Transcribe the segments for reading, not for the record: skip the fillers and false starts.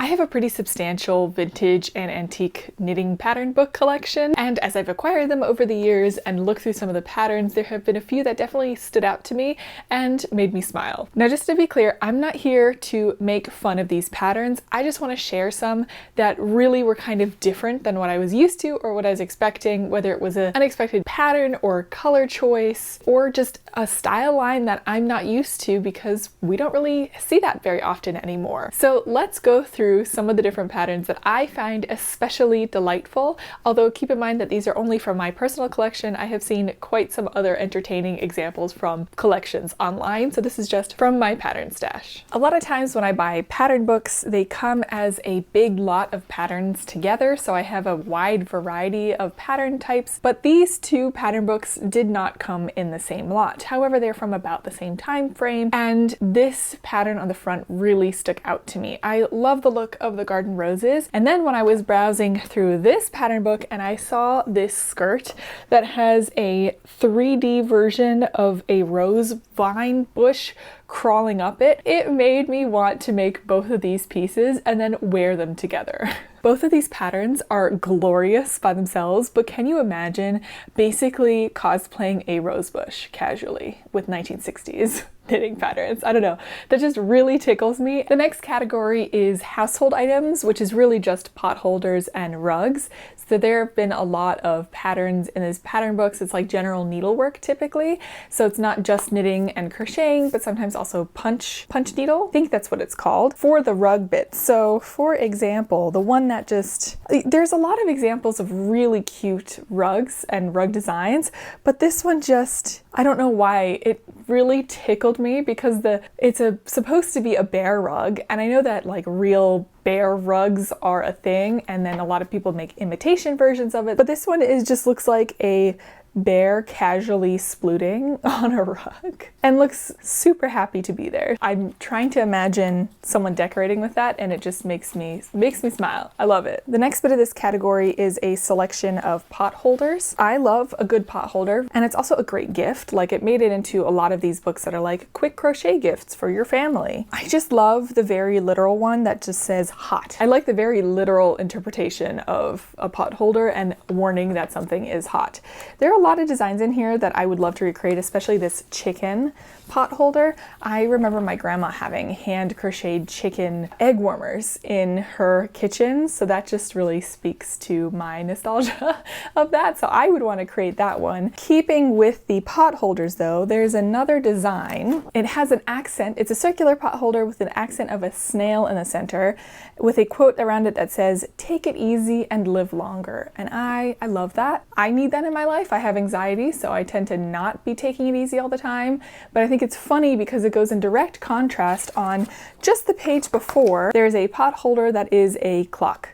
I have a pretty substantial vintage and antique knitting pattern book collection, and as I've acquired them over the years and looked through some of the patterns, there have been a few that definitely stood out to me and made me smile. Now, just to be clear, I'm not here to make fun of these patterns. I just want to share some that really were kind of different than what I was used to or what I was expecting, whether it was an unexpected pattern or color choice or just a style line that I'm not used to because we don't really see that very often anymore. So let's go through some of the different patterns that I find especially delightful, although keep in mind that these are only from my personal collection. I have seen quite some other entertaining examples from collections online, so this is just from my pattern stash. A lot of times when I buy pattern books, they come as a big lot of patterns together, so I have a wide variety of pattern types, but these two pattern books did not come in the same lot. However, they're from about the same time frame, and this pattern on the front really stuck out to me. I love the look of the garden roses, and then when I was browsing through this pattern book and I saw this skirt that has a 3D version of a rose vine bush crawling up it, it made me want to make both of these pieces and then wear them together. Both of these patterns are glorious by themselves, but can you imagine basically cosplaying a rose bush casually with 1960s knitting patterns? I don't know, that just really tickles me. The next category is household items, which is really just pot holders and rugs. So there have been a lot of patterns in these pattern books. It's like general needlework typically. So it's not just knitting and crocheting, but sometimes also punch needle. I think that's what it's called for the rug bits. So for example, the one that there's a lot of examples of really cute rugs and rug designs, but this one just, I don't know why, it really tickled me because it's supposed to be a bear rug, and I know that like real bear rugs are a thing, and then a lot of people make imitation versions of it, but this one just looks like a bear casually splooting on a rug and looks super happy to be there. I'm trying to imagine someone decorating with that, and it just makes me smile. I love it. The next bit of this category is a selection of pot holders. I love a good pot holder, and it's also a great gift. Like, it made it into a lot of these books that are like quick crochet gifts for your family. I just love the very literal one that just says hot. I like the very literal interpretation of a pot holder and warning that something is hot. There are a lot of designs in here that I would love to recreate, especially this chicken pot holder. I remember my grandma having hand crocheted chicken egg warmers in her kitchen, so that just really speaks to my nostalgia of that. So I would want to create that one. Keeping with the pot holders though, there's another design. It has an accent. It's a circular pot holder with an accent of a snail in the center with a quote around it that says, "Take it easy and live longer." And I love that. I need that in my life. I have anxiety, so I tend to not be taking it easy all the time, but I think it's funny because it goes in direct contrast. On just the page before, there's a pot holder that is a clock,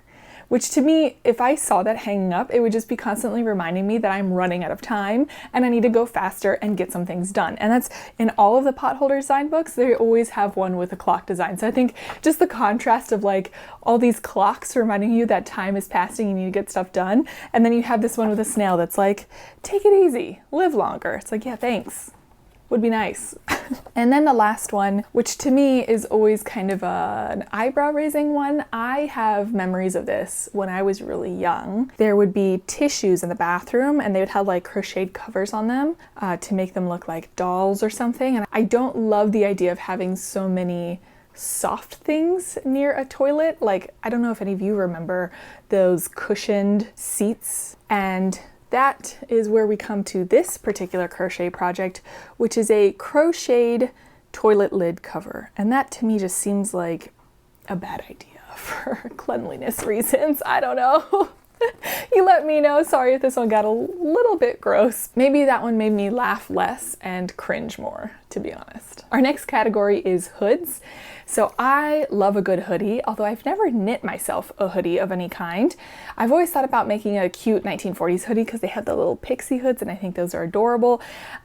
which to me, if I saw that hanging up, it would just be constantly reminding me that I'm running out of time and I need to go faster and get some things done. And that's in all of the pot holder design books, they always have one with a clock design. So I think just the contrast of like all these clocks reminding you that time is passing, you need to get stuff done. And then you have this one with a snail that's like, take it easy, live longer. It's like, yeah, thanks. Would be nice. And then the last one, which to me is always kind of an eyebrow raising one. I have memories of this when I was really young. There would be tissues in the bathroom and they would have like crocheted covers on them to make them look like dolls or something. And I don't love the idea of having so many soft things near a toilet. Like, I don't know if any of you remember those cushioned seats, and that is where we come to this particular crochet project, which is a crocheted toilet lid cover. And that to me just seems like a bad idea for cleanliness reasons. I don't know. You let me know. Sorry if this one got a little bit gross. Maybe that one made me laugh less and cringe more, to be honest. Our next category is hoods. So I love a good hoodie, although I've never knit myself a hoodie of any kind. I've always thought about making a cute 1940s hoodie because they have the little pixie hoods and I think those are adorable.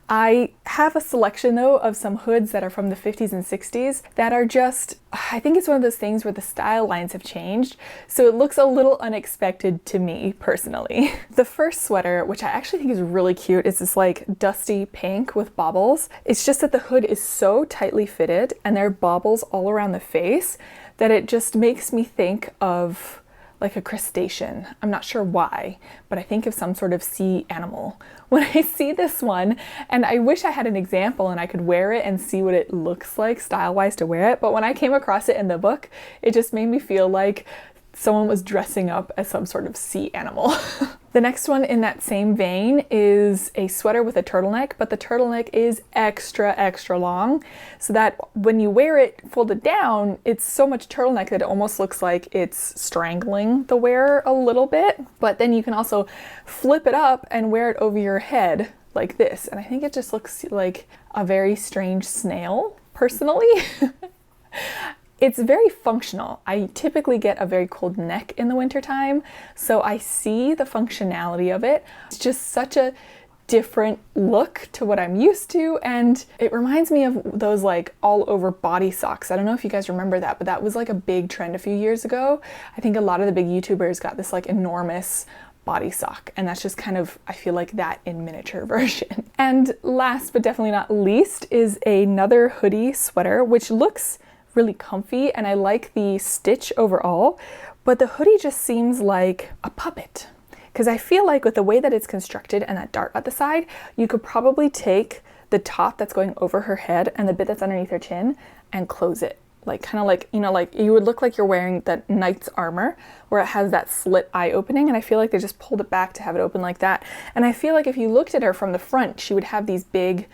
I have a selection though of some hoods that are from the 50s and 60s that are just, I think it's one of those things where the style lines have changed, so it looks a little unexpected to me personally. The first sweater, which I actually think is really cute, is this like dusty pink with baubles. It's just that the hood is so tightly fitted and there are baubles all around the face that it just makes me think of like a crustacean. I'm not sure why, but I think of some sort of sea animal when I see this one, and I wish I had an example and I could wear it and see what it looks like style-wise to wear it, but when I came across it in the book, it just made me feel like someone was dressing up as some sort of sea animal. The next one in that same vein is a sweater with a turtleneck, but the turtleneck is extra, extra long, so that when you wear it folded down, it's so much turtleneck that it almost looks like it's strangling the wearer a little bit. But then you can also flip it up and wear it over your head like this. And I think it just looks like a very strange snail, personally. It's very functional. I typically get a very cold neck in the wintertime, so I see the functionality of it. It's just such a different look to what I'm used to, and it reminds me of those like all over body socks. I don't know if you guys remember that, but that was like a big trend a few years ago. I think a lot of the big YouTubers got this like enormous body sock, and that's just kind of, I feel like that in miniature version. And last but definitely not least is another hoodie sweater, which looks really comfy, and I like the stitch overall, but the hoodie just seems like a puppet, because I feel like with the way that it's constructed and that dart at the side, you could probably take the top that's going over her head and the bit that's underneath her chin and close it, like kind of like, you know, like you would look like you're wearing that knight's armor where it has that slit eye opening, and I feel like they just pulled it back to have it open like that. And I feel like if you looked at her from the front, she would have these big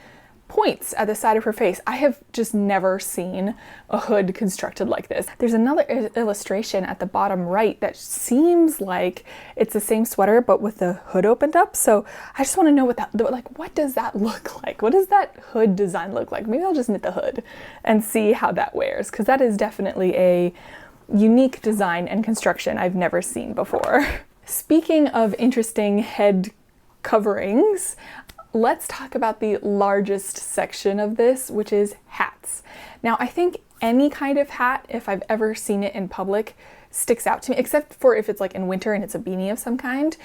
points at the side of her face. I have just never seen a hood constructed like this. There's another illustration at the bottom right that seems like it's the same sweater but with the hood opened up. So I just want to know what does that look like? What does that hood design look like? Maybe I'll just knit the hood and see how that wears, because that is definitely a unique design and construction I've never seen before. Speaking of interesting head coverings, let's talk about the largest section of this, which is hats. Now, I think any kind of hat, if I've ever seen it in public, sticks out to me, except for if it's like in winter and it's a beanie of some kind.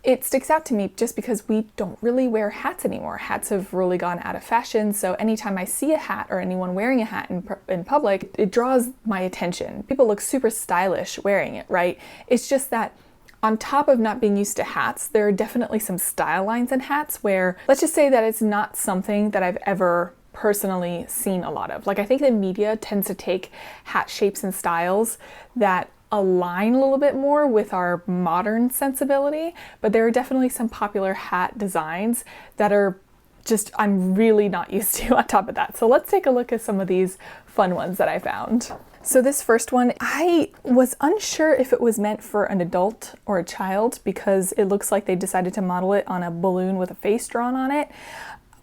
It sticks out to me just because we don't really wear hats anymore. Hats have really gone out of fashion, so anytime I see a hat or anyone wearing a hat in public, it draws my attention. People look super stylish wearing it, right? It's just that on top of not being used to hats, there are definitely some style lines in hats where, let's just say that it's not something that I've ever personally seen a lot of. Like, I think the media tends to take hat shapes and styles that align a little bit more with our modern sensibility, but there are definitely some popular hat designs that are just, I'm really not used to on top of that. So let's take a look at some of these fun ones that I found. So this first one, I was unsure if it was meant for an adult or a child because it looks like they decided to model it on a balloon with a face drawn on it.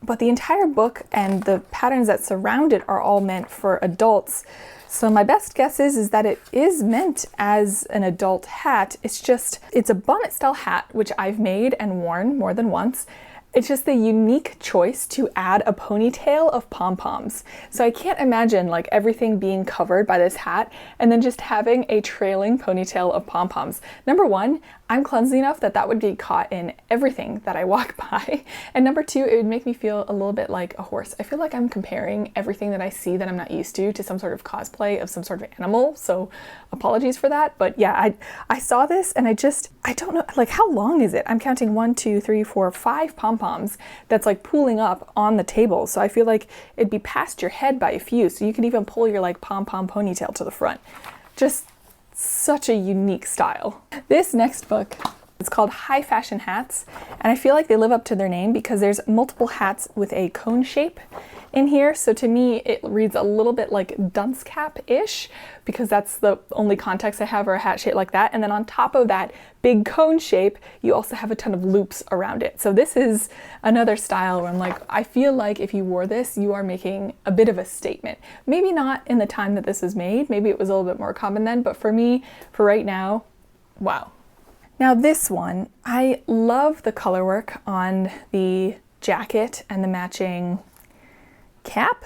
But the entire book and the patterns that surround it are all meant for adults. So my best guess is that it is meant as an adult hat. It's a bonnet style hat, which I've made and worn more than once. It's just the unique choice to add a ponytail of pom-poms. So I can't imagine like everything being covered by this hat and then just having a trailing ponytail of pom-poms. Number one, I'm clumsy enough that would get caught in everything that I walk by. And number two, it would make me feel a little bit like a horse. I feel like I'm comparing everything that I see that I'm not used to some sort of cosplay of some sort of animal. So apologies for that. But yeah, I saw this and I don't know, like how long is it? I'm counting 1, 2, 3, 4, 5 pom-poms that's like pooling up on the table. So I feel like it'd be past your head by a few. So you can even pull your like pom-pom ponytail to the front. Just such a unique style. This next book, it's called High Fashion Hats, and I feel like they live up to their name because there's multiple hats with a cone shape in here. So to me, it reads a little bit like dunce cap-ish because that's the only context I have for a hat shape like that. And then on top of that big cone shape, you also have a ton of loops around it. So this is another style where I'm like, I feel like if you wore this, you are making a bit of a statement. Maybe not in the time that this was made. Maybe it was a little bit more common then, but for me, for right now, wow. Now this one, I love the color work on the jacket and the matching cap.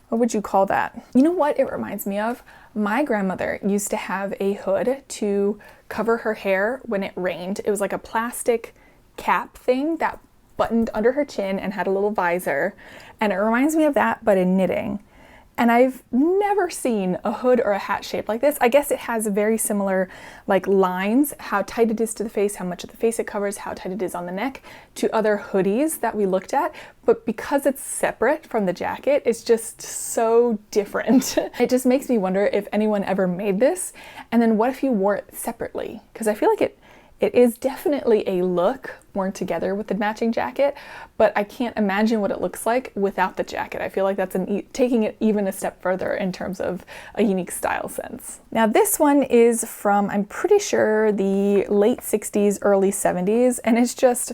What would you call that? You know what it reminds me of? My grandmother used to have a hood to cover her hair when it rained. It was like a plastic cap thing that buttoned under her chin and had a little visor. And it reminds me of that, but in knitting. And I've never seen a hood or a hat shaped like this. I guess it has very similar like lines, how tight it is to the face, how much of the face it covers, how tight it is on the neck, to other hoodies that we looked at. But because it's separate from the jacket, it's just so different. It just makes me wonder if anyone ever made this, and then what if you wore it separately? Because I feel like it is definitely a look worn together with the matching jacket, but I can't imagine what it looks like without the jacket. I feel like that's taking it even a step further in terms of a unique style sense. Now this one is from, I'm pretty sure, the late 60s, early 70s, and it's just,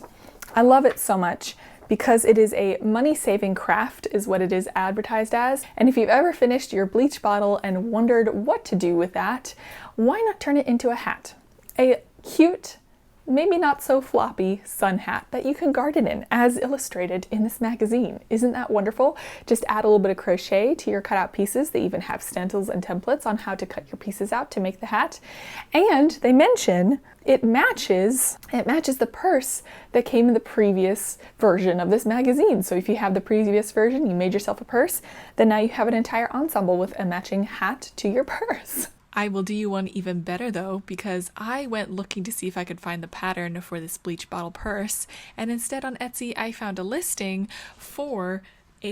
I love it so much because it is a money-saving craft is what it is advertised as. And if you've ever finished your bleach bottle and wondered what to do with that, why not turn it into a hat? A cute, maybe not so floppy sun hat that you can garden in, as illustrated in this magazine. Isn't that wonderful? Just add a little bit of crochet to your cutout pieces. They even have stencils and templates on how to cut your pieces out to make the hat. And they mention it matches the purse that came in the previous version of this magazine. So if you have the previous version, you made yourself a purse, then now you have an entire ensemble with a matching hat to your purse. I will do you one even better though, because I went looking to see if I could find the pattern for this bleach bottle purse, and instead on Etsy I found a listing for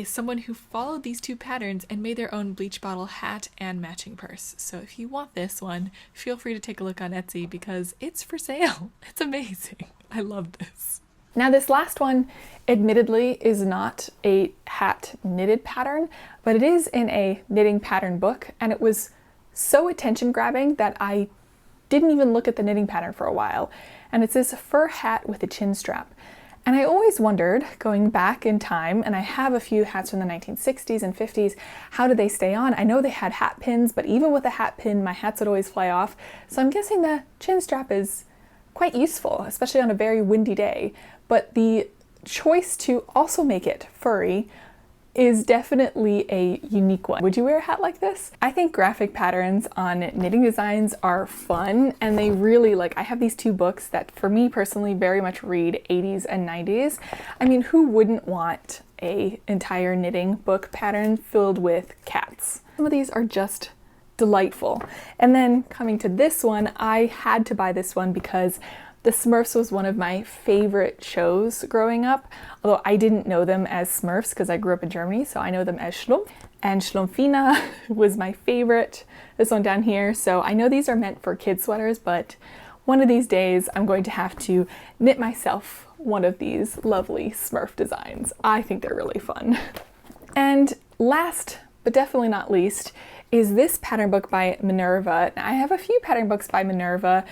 someone who followed these two patterns and made their own bleach bottle hat and matching purse. So if you want this one, feel free to take a look on Etsy because it's for sale. It's amazing. I love this. Now this last one admittedly is not a hat knitted pattern, but it is in a knitting pattern book, and it was so attention grabbing that I didn't even look at the knitting pattern for a while. And it's this fur hat with a chin strap. And I always wondered, going back in time, and I have a few hats from the 1960s and 50s, how did they stay on? I know they had hat pins, but even with a hat pin, my hats would always fly off. So I'm guessing the chin strap is quite useful, especially on a very windy day. But the choice to also make it furry is definitely a unique one. Would you wear a hat like this? I think graphic patterns on knitting designs are fun, and they really, like, I have these two books that for me personally very much read 80s and 90s. I mean, who wouldn't want a entire knitting book pattern filled with cats? Some of these are just delightful. And then coming to this one, I had to buy this one because the Smurfs was one of my favorite shows growing up, although I didn't know them as Smurfs because I grew up in Germany, so I know them as Schlumpf. And Schlumpfina was my favorite, this one down here. So I know these are meant for kid sweaters, but one of these days I'm going to have to knit myself one of these lovely Smurf designs. I think they're really fun. And last, but definitely not least, is this pattern book by Minerva. Now, I have a few pattern books by Minerva,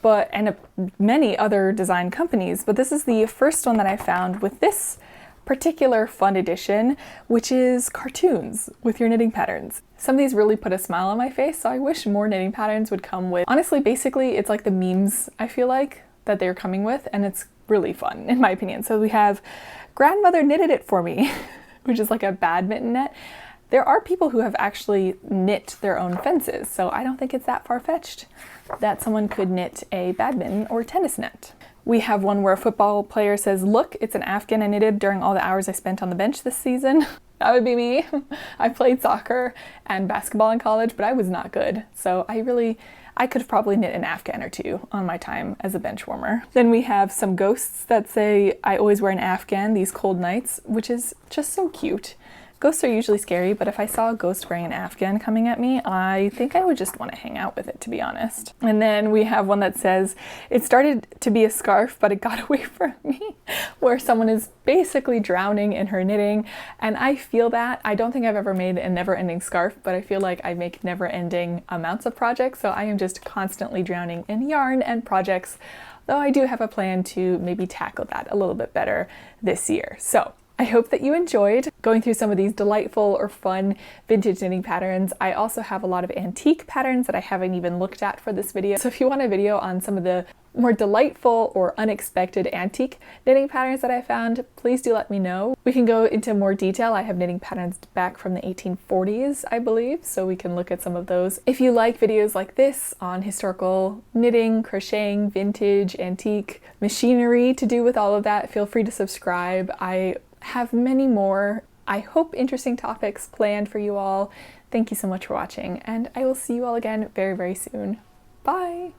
and many other design companies, but this is the first one that I found with this particular fun edition, which is cartoons with your knitting patterns. Some of these really put a smile on my face, so I wish more knitting patterns would come with. Honestly, basically, it's like the memes, I feel like, that they're coming with, and it's really fun, in my opinion. So we have Grandmother Knitted It For Me, which is like a badminton net. There are people who have actually knit their own fences, so I don't think it's that far-fetched that someone could knit a badminton or tennis net. We have one where a football player says, "Look, it's an Afghan I knitted during all the hours I spent on the bench this season." That would be me. I played soccer and basketball in college, but I was not good. So I could have probably knit an Afghan or two on my time as a bench warmer. Then we have some ghosts that say, "I always wear an Afghan these cold nights," which is just so cute. Ghosts are usually scary, but if I saw a ghost wearing an Afghan coming at me, I think I would just want to hang out with it, to be honest. And then we have one that says, "It started to be a scarf, but it got away from me," where someone is basically drowning in her knitting. And I feel that. I don't think I've ever made a never-ending scarf, but I feel like I make never-ending amounts of projects, so I am just constantly drowning in yarn and projects, though I do have a plan to maybe tackle that a little bit better this year. So I hope that you enjoyed going through some of these delightful or fun vintage knitting patterns. I also have a lot of antique patterns that I haven't even looked at for this video. So if you want a video on some of the more delightful or unexpected antique knitting patterns that I found, please do let me know. We can go into more detail. I have knitting patterns back from the 1840s, I believe, so we can look at some of those. If you like videos like this on historical knitting, crocheting, vintage, antique, machinery to do with all of that, feel free to subscribe. I have many more I hope interesting topics planned for you all. Thank you so much for watching, and I will see you all again very, very soon. Bye!